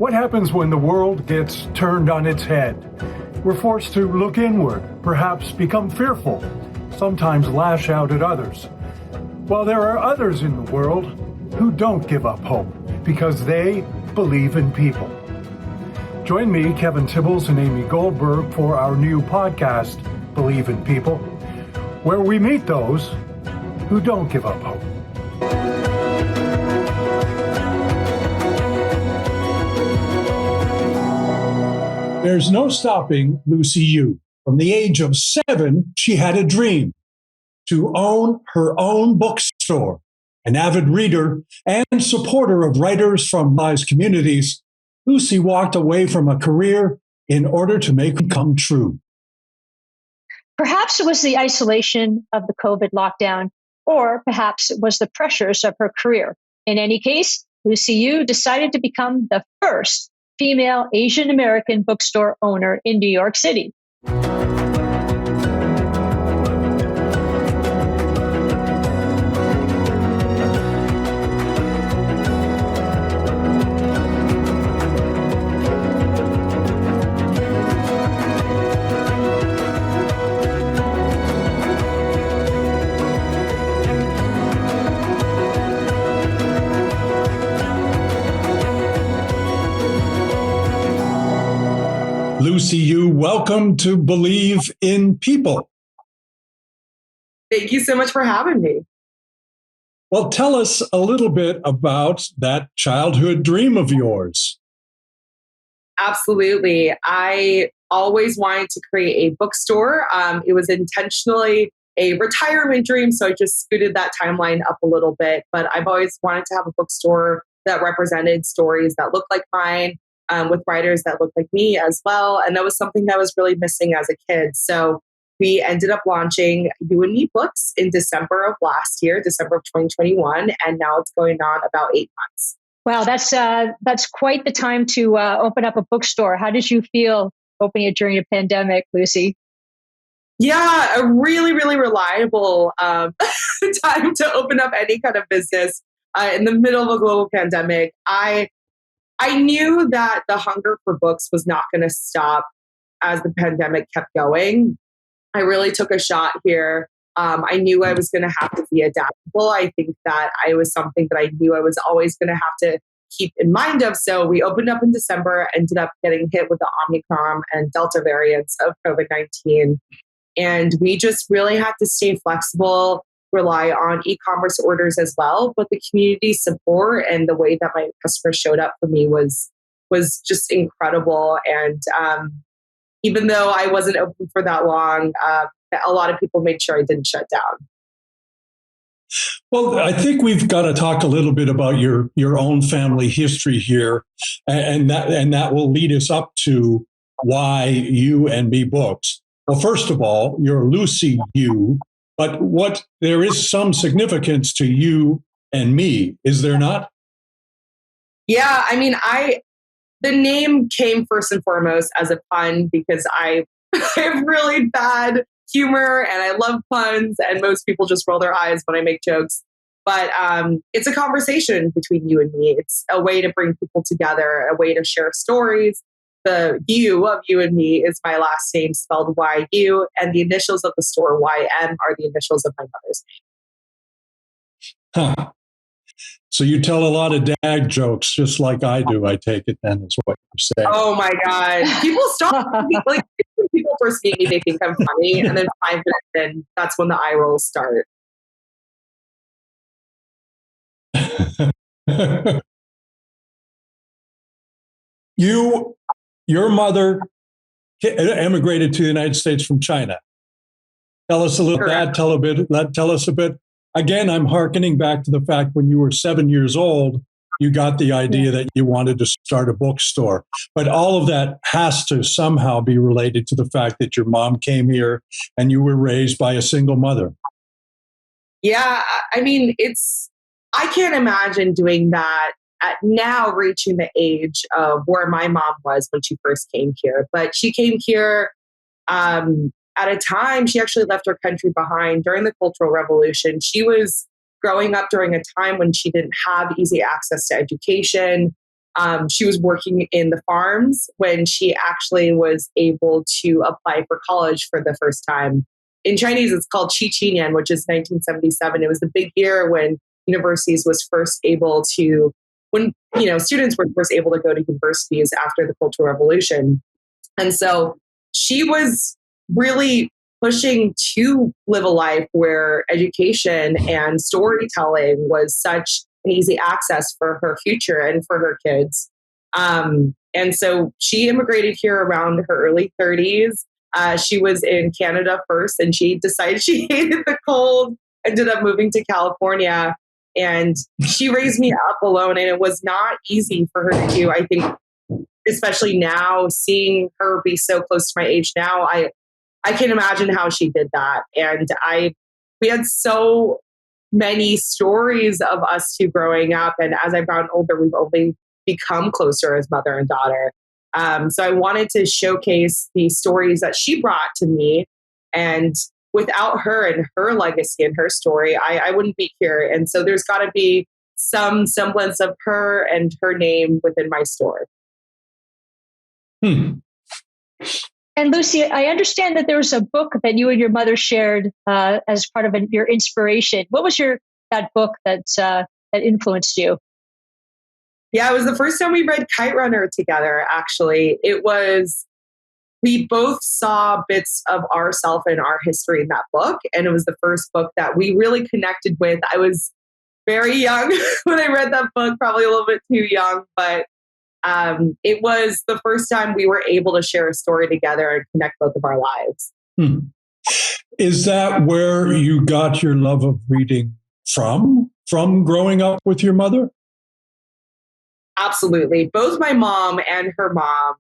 What happens when the world gets turned on its head? We're forced to look inward, perhaps become fearful, sometimes lash out at others. While there are others in the world who don't give up hope because they believe in people. Join me, Kevin Tibbles, and Amy Goldberg for our new podcast, Believe in People, where we meet those who don't give up hope. There's no stopping Lucy Yu. From the age of 7, she had a dream to own her own bookstore. An avid reader and supporter of writers from marginalized communities, Lucy walked away from a career in order to make it come true. Perhaps it was the isolation of the COVID lockdown, or perhaps it was the pressures of her career. In any case, Lucy Yu decided to become the first female Asian American bookstore owner in New York City. Lucy Yu, welcome to Believe in People. Thank you so much for having me. Well, tell us a little bit about that childhood dream of yours. Absolutely. I always wanted to create a bookstore. It was intentionally a retirement dream, so I just scooted that timeline up a little bit. But I've always wanted to have a bookstore that represented stories that looked like mine, with writers that looked like me as well. And that was something that was really missing as a kid. So we ended up launching You and Me Books in December of last year, December of 2021. And now it's going on about 8 months. Wow, that's quite the time to open up a bookstore. How did you feel opening it during a pandemic, Lucy? Yeah, a really, really reliable time to open up any kind of business in the middle of a global pandemic. I knew that the hunger for books was not going to stop as the pandemic kept going. I really took a shot here. I knew I was going to have to be adaptable. I think that I was something that I knew I was always going to have to keep in mind of. So we opened up in December, ended up getting hit with the Omicron and Delta variants of COVID-19. And we just really had to stay flexible, rely on e-commerce orders as well. But the community support and the way that my customers showed up for me was just incredible. And even though I wasn't open for that long, a lot of people made sure I didn't shut down. Well, I think we've got to talk a little bit about your own family history here, and that will lead us up to why You and Me Books. Well, first of all, you're Lucy Yu, but there is some significance to You and Me, is there not? Yeah, I mean, the name came first and foremost as a pun because I have really bad humor and I love puns, and most people just roll their eyes when I make jokes. But it's a conversation between you and me. It's a way to bring people together, a way to share stories. The You of You and Me is my last name spelled Y-U, and the initials of the store, Y-M, are the initials of my mother's name. Huh. So you tell a lot of dad jokes, just like I do, I take it then, is what you're saying. Oh my God. People stop, like, when people first meet me, they think I'm funny, and then 5 minutes in, that's when the eye rolls start. Your mother emigrated to the United States from China. Tell us a little bit. Tell us a bit. Again, I'm hearkening back to the fact when you were 7 years old, you got the idea that you wanted to start a bookstore. But all of that has to somehow be related to the fact that your mom came here and you were raised by a single mother. Yeah, I mean, I can't imagine doing that at now reaching the age of where my mom was when she first came here. But she came here at a time, she actually left her country behind during the Cultural Revolution. She was growing up during a time when she didn't have easy access to education. She was working in the farms when she actually was able to apply for college for the first time. In Chinese, it's called Qi Qinian, which is 1977. It was the big year when universities was first able to, when students were first able to go to universities after the Cultural Revolution. And so she was really pushing to live a life where education and storytelling was such an easy access for her future and for her kids. And so she immigrated here around her early 30s. She was in Canada first, and she decided she hated the cold, ended up moving to California, and she raised me up alone. And it was not easy for her to do. I think, especially now, seeing her be so close to my age now, I can imagine how she did that. And we had so many stories of us two growing up. And as I've gotten older, we've only become closer as mother and daughter. So I wanted to showcase the stories that she brought to me. And without her and her legacy and her story, I wouldn't be here. And so there's got to be some semblance of her and her name within my story. Hmm. And Lucy, I understand that there was a book that you and your mother shared as part of your inspiration. What was that book that influenced you? Yeah, it was the first time we read Kite Runner together, actually. We both saw bits of ourselves and our history in that book. And it was the first book that we really connected with. I was very young when I read that book, probably a little bit too young, but it was the first time we were able to share a story together and connect both of our lives. Hmm. Is that where you got your love of reading from growing up with your mother? Absolutely. Both my mom and her mom.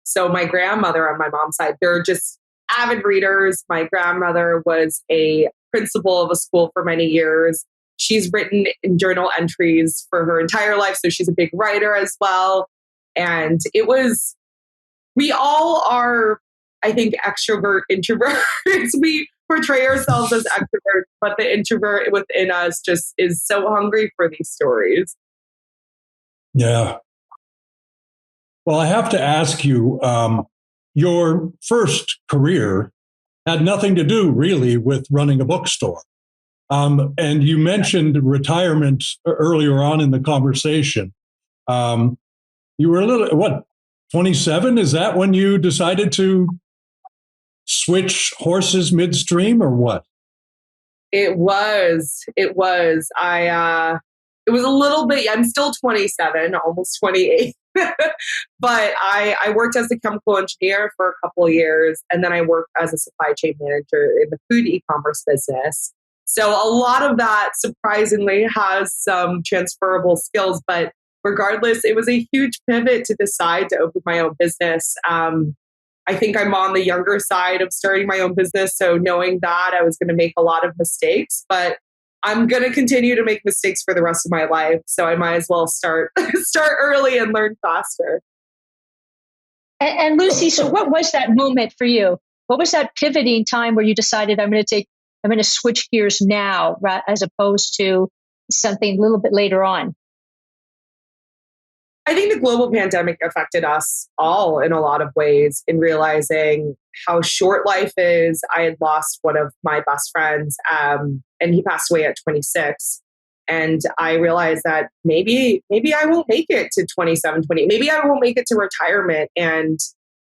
So my grandmother on my mom's side, they're just avid readers. My grandmother was a principal of a school for many years. She's written in journal entries for her entire life. So she's a big writer as well. And we all are, I think, extrovert, introverts. We portray ourselves as extroverts, but the introvert within us just is so hungry for these stories. Yeah. Well, I have to ask you, your first career had nothing to do really with running a bookstore. And you mentioned retirement earlier on in the conversation. You were 27? Is that when you decided to switch horses midstream or what? It was. It was a little bit, I'm still 27, almost 28. But I worked as a chemical engineer for a couple of years, and then I worked as a supply chain manager in the food e-commerce business. So a lot of that surprisingly has some transferable skills, but regardless, it was a huge pivot to decide to open my own business. I think I'm on the younger side of starting my own business. So knowing that, I was going to make a lot of mistakes, but I'm going to continue to make mistakes for the rest of my life. So I might as well start early and learn faster. And Lucy, so what was that moment for you? What was that pivoting time where you decided I'm going to switch gears now, as opposed to something a little bit later on? I think the global pandemic affected us all in a lot of ways in realizing how short life is. I had lost one of my best friends, and he passed away at 26. And I realized that maybe I won't make it to 27, 20. Maybe I won't make it to retirement. And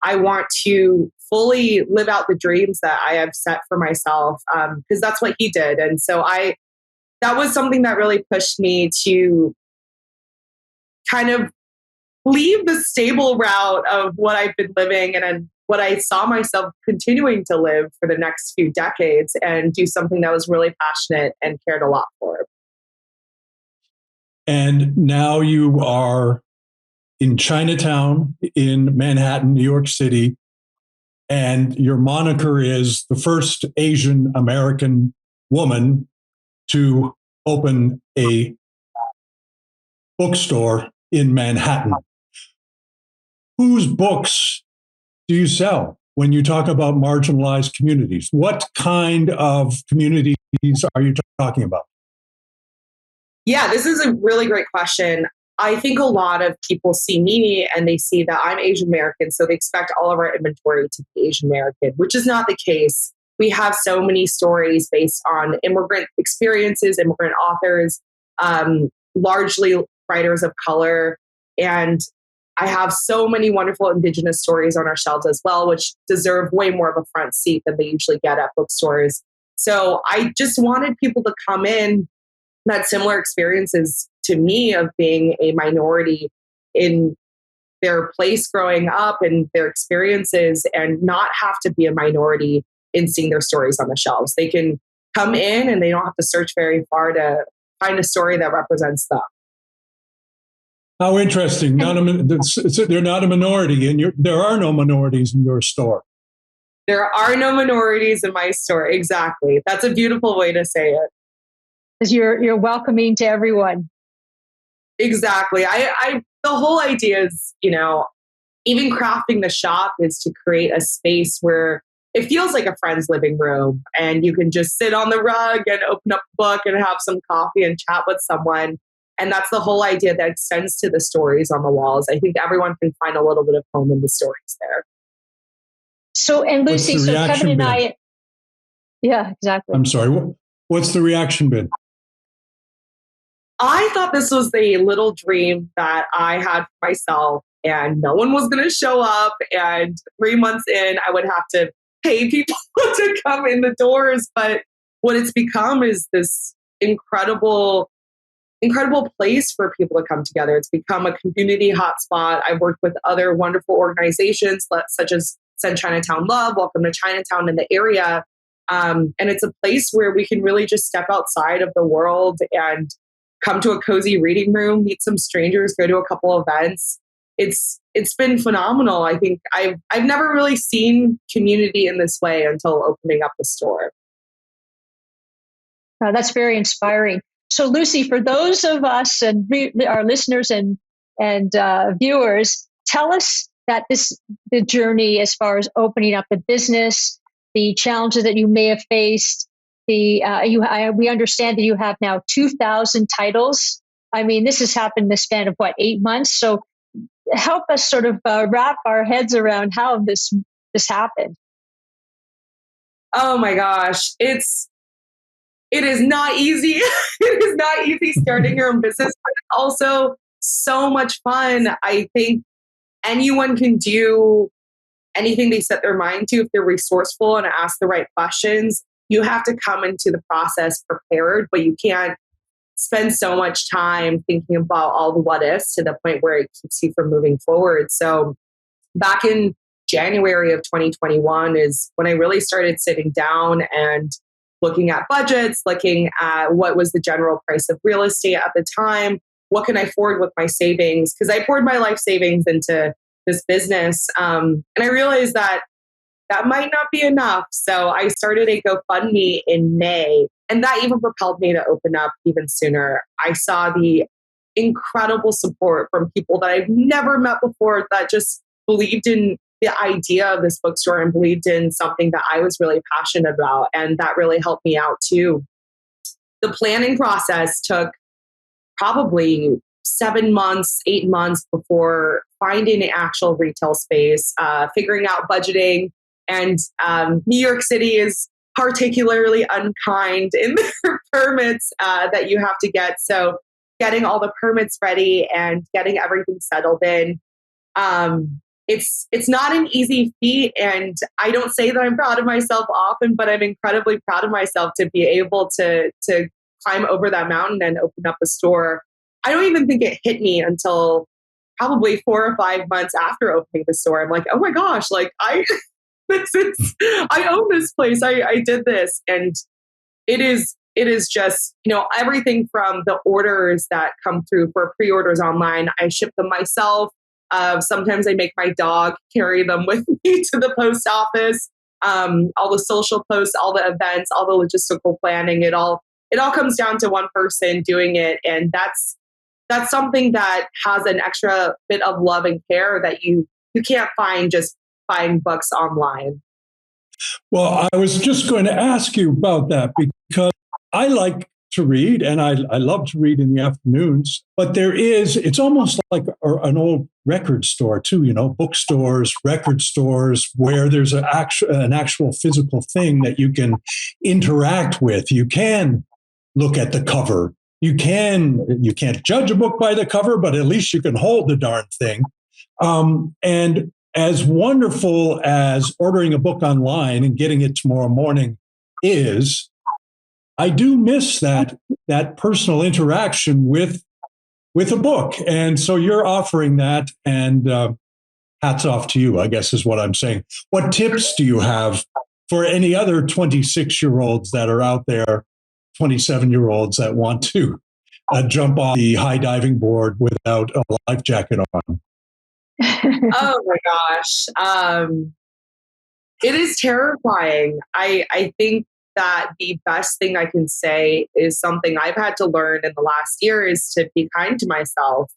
I want to fully live out the dreams that I have set for myself, because that's what he did. And so that was something that really pushed me to kind of leave the stable route of what I've been living and what I saw myself continuing to live for the next few decades, and do something that was really passionate and cared a lot for. And now you are in Chinatown in Manhattan, New York City, and your moniker is the first Asian American woman to open a bookstore in Manhattan. Whose books do you sell when you talk about marginalized communities? What kind of communities are you talking about? Yeah, this is a really great question. I think a lot of people see me and they see that I'm Asian American, so they expect all of our inventory to be Asian American, which is not the case. We have so many stories based on immigrant experiences, immigrant authors, largely writers of color. And I have so many wonderful Indigenous stories on our shelves as well, which deserve way more of a front seat than they usually get at bookstores. So I just wanted people to come in that had similar experiences to me of being a minority in their place growing up and their experiences, and not have to be a minority in seeing their stories on the shelves. They can come in and they don't have to search very far to find a story that represents them. How interesting. They're not a minority, and there are no minorities in your store. There are no minorities in my store. Exactly. That's a beautiful way to say it. Because you're welcoming to everyone. Exactly. The whole idea is, even crafting the shop is to create a space where it feels like a friend's living room, and you can just sit on the rug and open up a book and have some coffee and chat with someone. And that's the whole idea that extends to the stories on the walls. I think everyone can find a little bit of home in the stories there. So, and Lucy, so Kevin and I, yeah, exactly. I'm sorry. What's the reaction been? I thought this was the little dream that I had for myself, and no one was going to show up. And 3 months in, I would have to pay people to come in the doors. But what it's become is this incredible place for people to come together. It's become a community hotspot. I've worked with other wonderful organizations such as Send Chinatown Love, Welcome to Chinatown in the area. And it's a place where we can really just step outside of the world and come to a cozy reading room, meet some strangers, go to a couple events. It's been phenomenal. I think I've never really seen community in this way until opening up the store. That's very inspiring. So, Lucy, for those of us and our listeners and viewers, tell us that the journey as far as opening up the business, the challenges that you may have faced. We understand that you have now 2,000 titles. I mean, this has happened in the span of 8 months. So, help us sort of wrap our heads around how this happened. Oh my gosh, it is not easy. It is not easy starting your own business, but it's also so much fun. I think anyone can do anything they set their mind to if they're resourceful and ask the right questions. You have to come into the process prepared, but you can't spend so much time thinking about all the what ifs to the point where it keeps you from moving forward. So back in January of 2021 is when I really started sitting down and looking at budgets, looking at what was the general price of real estate at the time, what can I afford with my savings? Because I poured my life savings into this business. And I realized that might not be enough. So I started a GoFundMe in May, and that even propelled me to open up even sooner. I saw the incredible support from people that I've never met before that just believed in the idea of this bookstore and believed in something that I was really passionate about. And that really helped me out too. The planning process took probably 7 months, 8 months before finding an actual retail space, figuring out budgeting. And New York City is particularly unkind in their permits that you have to get. So getting all the permits ready and getting everything settled in. It's not an easy feat, and I don't say that I'm proud of myself often, but I'm incredibly proud of myself to be able to climb over that mountain and open up a store. I don't even think it hit me until probably 4 or 5 months after opening the store. I'm like, oh my gosh, I own this place. I did this, and it is just, everything from the orders that come through for pre-orders online. I ship them myself. Sometimes I make my dog carry them with me to the post office. All the social posts, all the events, all the logistical planning, it all comes down to one person doing it. And that's something that has an extra bit of love and care that you can't find just buying books online. Well, I was just going to ask you about that because I like to read, and I love to read in the afternoons. But it's almost like an old record store too, bookstores, record stores, where there's an actual physical thing that you can interact with. You can look at the cover. You can't judge a book by the cover, but at least you can hold the darn thing. And as wonderful as ordering a book online and getting it tomorrow morning is, I do miss that personal interaction with a book. And so you're offering that, and hats off to you, I guess is what I'm saying. What tips do you have for any other 26-year-olds that are out there, 27-year-olds that want to jump off the high diving board without a life jacket on? Oh my gosh. It is terrifying. I think that the best thing I can say is something I've had to learn in the last year is to be kind to myself.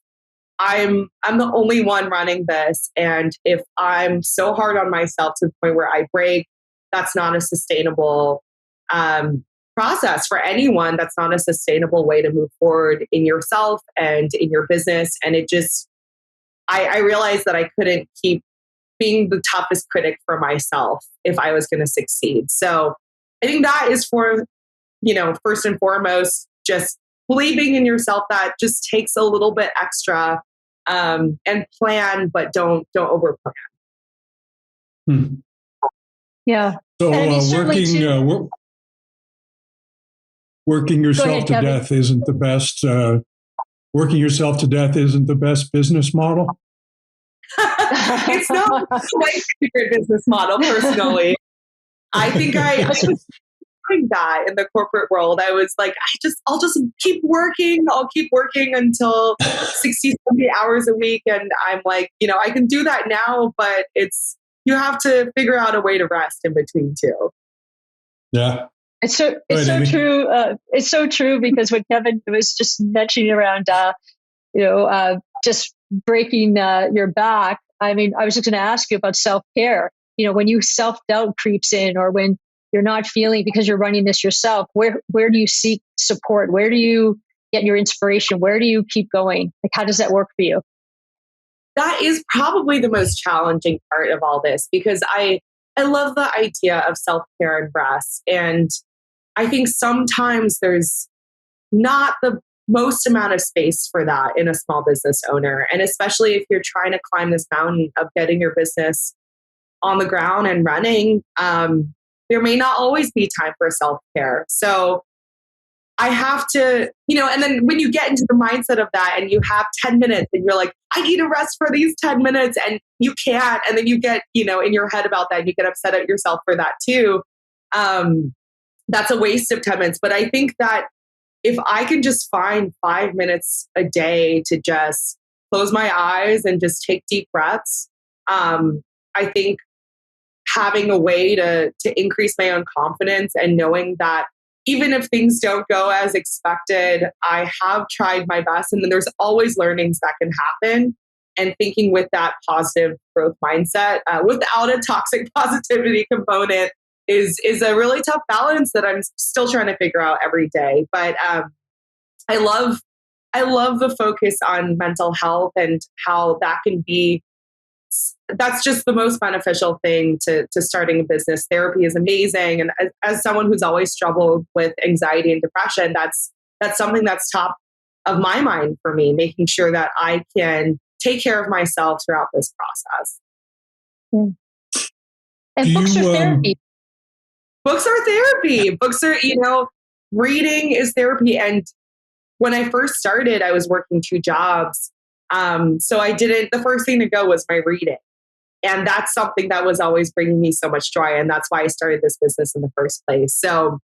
I'm the only one running this. And if I'm so hard on myself to the point where I break, that's not a sustainable process for anyone. That's not a sustainable way to move forward in yourself and in your business. And it just, I realized that I couldn't keep being the toughest critic for myself if I was going to succeed. So I think that is for, first and foremost, just believing in yourself. That just takes a little bit extra, and plan, but don't overplan. Yeah. So working yourself to death isn't the best. Working yourself to death isn't the best business model. It's not my favorite business model, personally. I think I was doing that in the corporate world. I was like, I'll just keep working. I'll keep working until 60, 70 hours a week. And I'm like, I can do that now, but you have to figure out a way to rest in between too. Yeah. It's so true. It's so true, because what Kevin was just mentioning around, just breaking your back. I mean, I was just going to ask you about self-care. When you self-doubt creeps in, or when you're not feeling, because you're running this yourself, where do you seek support? Where do you get your inspiration? Where do you keep going? Like, how does that work for you? That is probably the most challenging part of all this, because I love the idea of self-care and rest. And I think sometimes there's not the most amount of space for that in a small business owner. And especially if you're trying to climb this mountain of getting your business on the ground and running, there may not always be time for self-care. So I have to, and then when you get into the mindset of that and you have 10 minutes and you're like, I need to rest for these 10 minutes, and you can't. And then you get, in your head about that, and you get upset at yourself for that too. That's a waste of 10 minutes. But I think that if I can just find 5 minutes a day to just close my eyes and just take deep breaths, I think having a way to increase my own confidence, and knowing that even if things don't go as expected, I have tried my best, and then there's always learnings that can happen. And thinking with that positive growth mindset, without a toxic positivity component, is a really tough balance that I'm still trying to figure out every day. But I love the focus on mental health and how that can be. That's just the most beneficial thing to starting a business. Therapy is amazing, and as someone who's always struggled with anxiety and depression, that's something that's top of my mind for me. Making sure that I can take care of myself throughout this process. And books are therapy. Books are therapy. Books are, reading is therapy. And when I first started, I was working 2 jobs. So the first thing to go was my reading. And that's something that was always bringing me so much joy. And that's why I started this business in the first place. So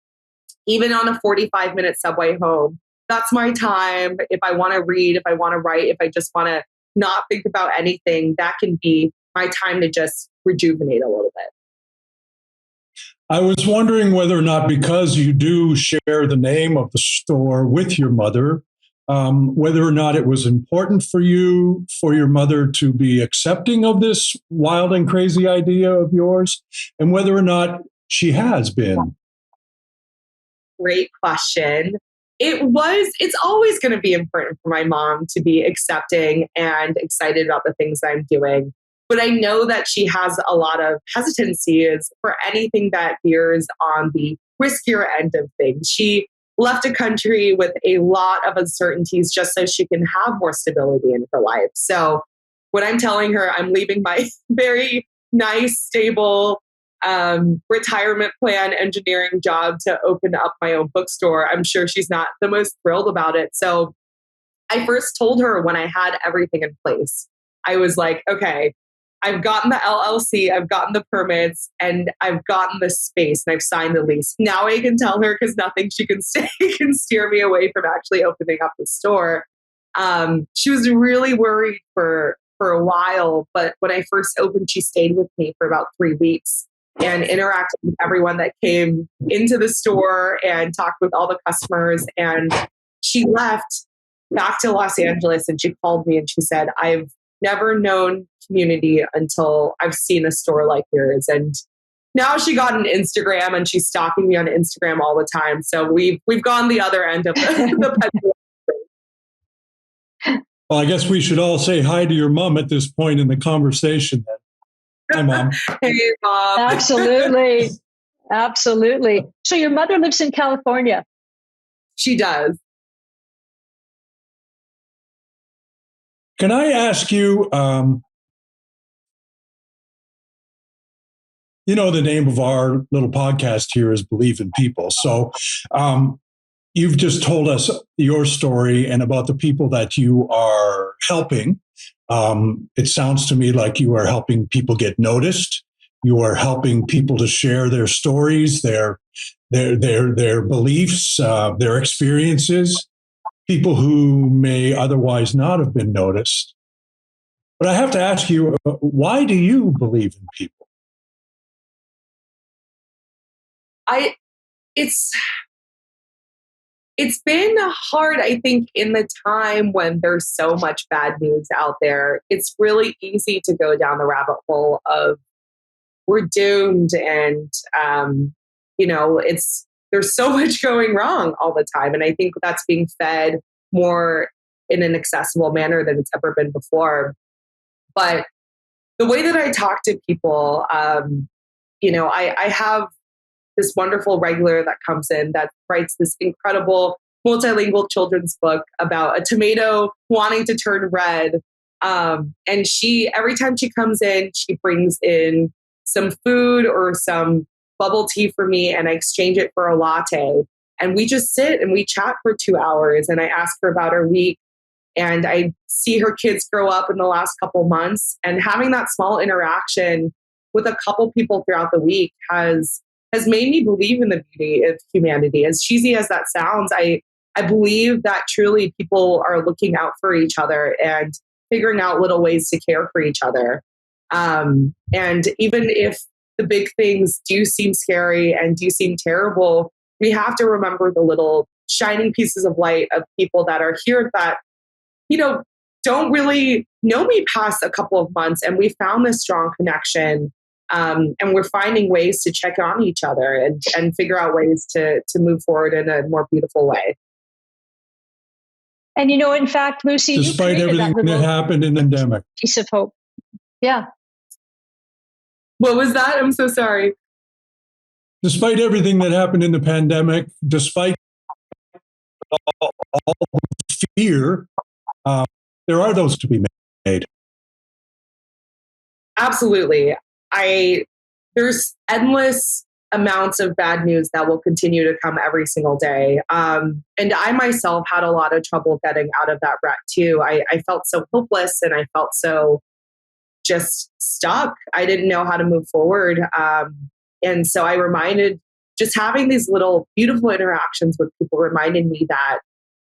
even on a 45-minute subway home, that's my time. If I want to read, if I want to write, if I just want to not think about anything, that can be my time to just rejuvenate a little bit. I was wondering whether or not, because you do share the name of the store with your mother, whether or not it was important for you, for your mother to be accepting of this wild and crazy idea of yours, and whether or not she has been. Great question. it's always going to be important for my mom to be accepting and excited about the things I'm doing. But I know that she has a lot of hesitancies for anything that veers on the riskier end of things. She left a country with a lot of uncertainties just so she can have more stability in her life. So when I'm telling her I'm leaving my very nice, stable retirement plan engineering job to open up my own bookstore, I'm sure she's not the most thrilled about it. So I first told her when I had everything in place, I was like, okay, I've gotten the LLC, I've gotten the permits, and I've gotten the space, and I've signed the lease. Now I can tell her, because nothing she can say can steer me away from actually opening up the store. She was really worried for a while, but when I first opened, she stayed with me for about 3 weeks and interacted with everyone that came into the store and talked with all the customers. And she left back to Los Angeles, and she called me and she said, I've never known community until I've seen a store like yours. And now she got an Instagram and she's stalking me on Instagram all the time. So we've gone the other end of the pendulum. Well, I guess we should all say hi to your mom at this point in the conversation then. Hi, Mom. Hey, Mom. Absolutely. Absolutely. So your mother lives in California. She does. Can I ask you, the name of our little podcast here is Believe in People. So you've just told us your story and about the people that you are helping. It sounds to me like you are helping people get noticed. You are helping people to share their stories, their beliefs, their experiences, people who may otherwise not have been noticed. But I have to ask you, why do you believe in people? It's been hard, I think, in the time when there's so much bad news out there. It's really easy to go down the rabbit hole of we're doomed, and there's so much going wrong all the time. And I think that's being fed more in an accessible manner than it's ever been before. But the way that I talk to people, I have this wonderful regular that comes in that writes this incredible multilingual children's book about a tomato wanting to turn red. And every time she comes in, she brings in some food or some bubble tea for me, and I exchange it for a latte. And we just sit and we chat for 2 hours, and I ask her about her week, and I see her kids grow up in the last couple months. And having that small interaction with a couple people throughout the week has made me believe in the beauty of humanity. As cheesy as that sounds, I believe that truly people are looking out for each other and figuring out little ways to care for each other. And even if the big things do seem scary and do seem terrible, we have to remember the little shining pieces of light of people that are here that, don't really know me past a couple of months. And we found this strong connection. And we're finding ways to check on each other and figure out ways to move forward in a more beautiful way. And in fact, Lucy, despite everything that happened in the pandemic, piece of hope. Yeah. What was that? I'm so sorry. Despite everything that happened in the pandemic, despite all the fear, there are those to be made. Absolutely. There's endless amounts of bad news that will continue to come every single day. And I myself had a lot of trouble getting out of that rut too. I felt so hopeless, and I felt so just stuck. I didn't know how to move forward. And so I just having these little beautiful interactions with people reminded me that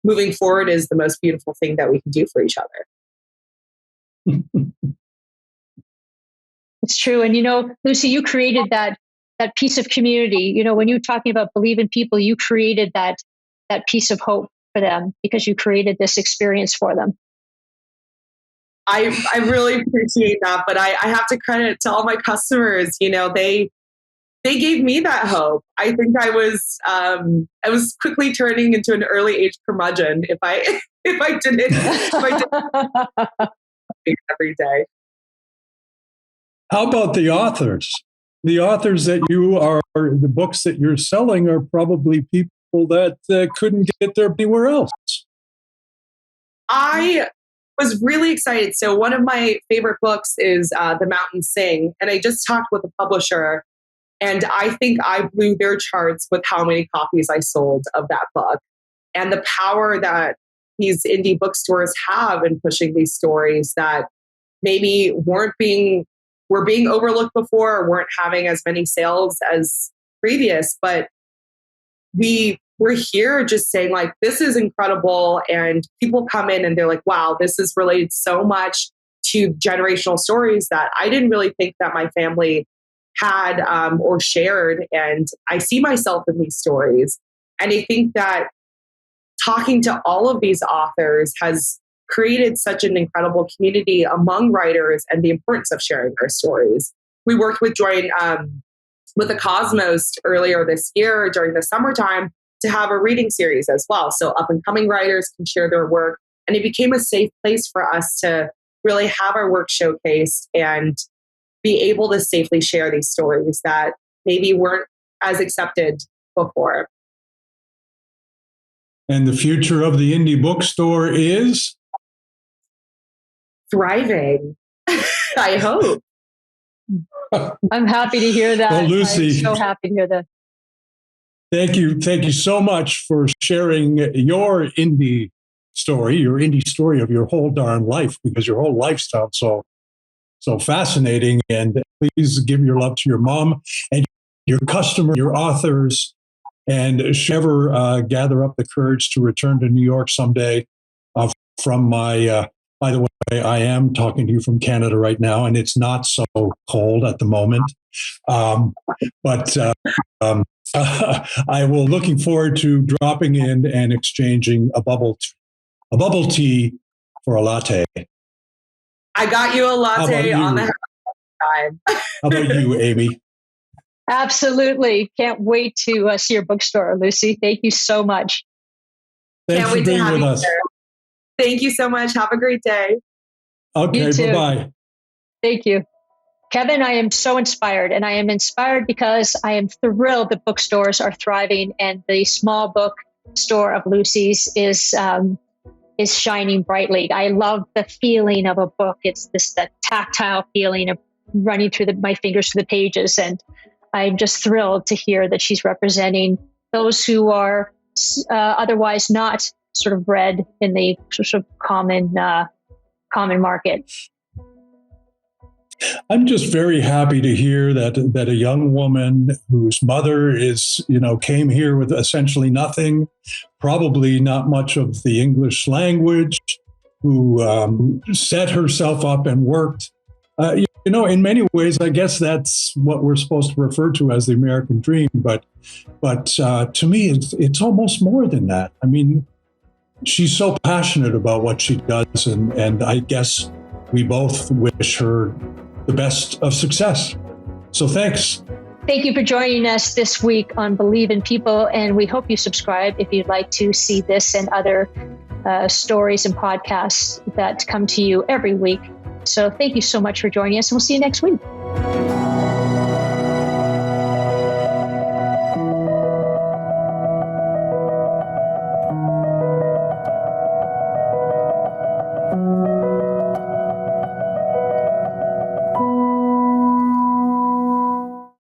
moving forward is the most beautiful thing that we can do for each other. It's true. And, Lucy, you created that piece of community. When you're talking about believe in people, you created that piece of hope for them because you created this experience for them. I really appreciate that. But I have to credit to all my customers. they gave me that hope. I think I was quickly turning into an early age curmudgeon if I didn't every day. How about the authors? The authors that the books that you're selling are probably people that couldn't get there anywhere else. I was really excited. So one of my favorite books is The Mountains Sing. And I just talked with a publisher, and I think I blew their charts with how many copies I sold of that book. And the power that these indie bookstores have in pushing these stories that maybe were being overlooked before, or weren't having as many sales as previous. But we're here just saying, like, this is incredible. And people come in and they're like, wow, this is related so much to generational stories that I didn't really think that my family had or shared. And I see myself in these stories. And I think that talking to all of these authors has created such an incredible community among writers, and the importance of sharing their stories. We worked with the Cosmos earlier this year during the summertime to have a reading series as well. So up and coming writers can share their work. And it became a safe place for us to really have our work showcased and be able to safely share these stories that maybe weren't as accepted before. And the future of the indie bookstore is? Thriving. I hope. I'm happy to hear that. Well, Lucy, I'm so happy to hear that. Thank you. Thank you so much for sharing your indie story of your whole darn life, because your whole life sounds so fascinating. And please give your love to your mom and your customer, your authors, and ever gather up the courage to return to New York someday. From my, by the way, I am talking to you from Canada right now, and it's not so cold at the moment. But I will looking forward to dropping in and exchanging a bubble tea for a latte. I got you a latte on the time. How about you, Amy? Absolutely. Can't wait to see your bookstore, Lucy. Thank you so much. Thanks for being with us. Thank you so much. Have a great day. Okay, bye-bye. Thank you. Kevin, I am so inspired, and I am inspired because I am thrilled that bookstores are thriving, and the small book store of Lucy's is shining brightly. I love the feeling of a book. It's that tactile feeling of running through my fingers through the pages, and I'm just thrilled to hear that she's representing those who are otherwise not sort of bred in the sort of common market. I'm just very happy to hear that a young woman whose mother came here with essentially nothing, probably not much of the English language, who set herself up and worked. In many ways, I guess that's what we're supposed to refer to as the American dream. But to me, it's almost more than that. I mean, she's so passionate about what she does, and I guess we both wish her the best of success. So thanks. Thank you for joining us this week on Believe in People, and we hope you subscribe if you'd like to see this and other stories and podcasts that come to you every week. So thank you so much for joining us, and we'll see you next week.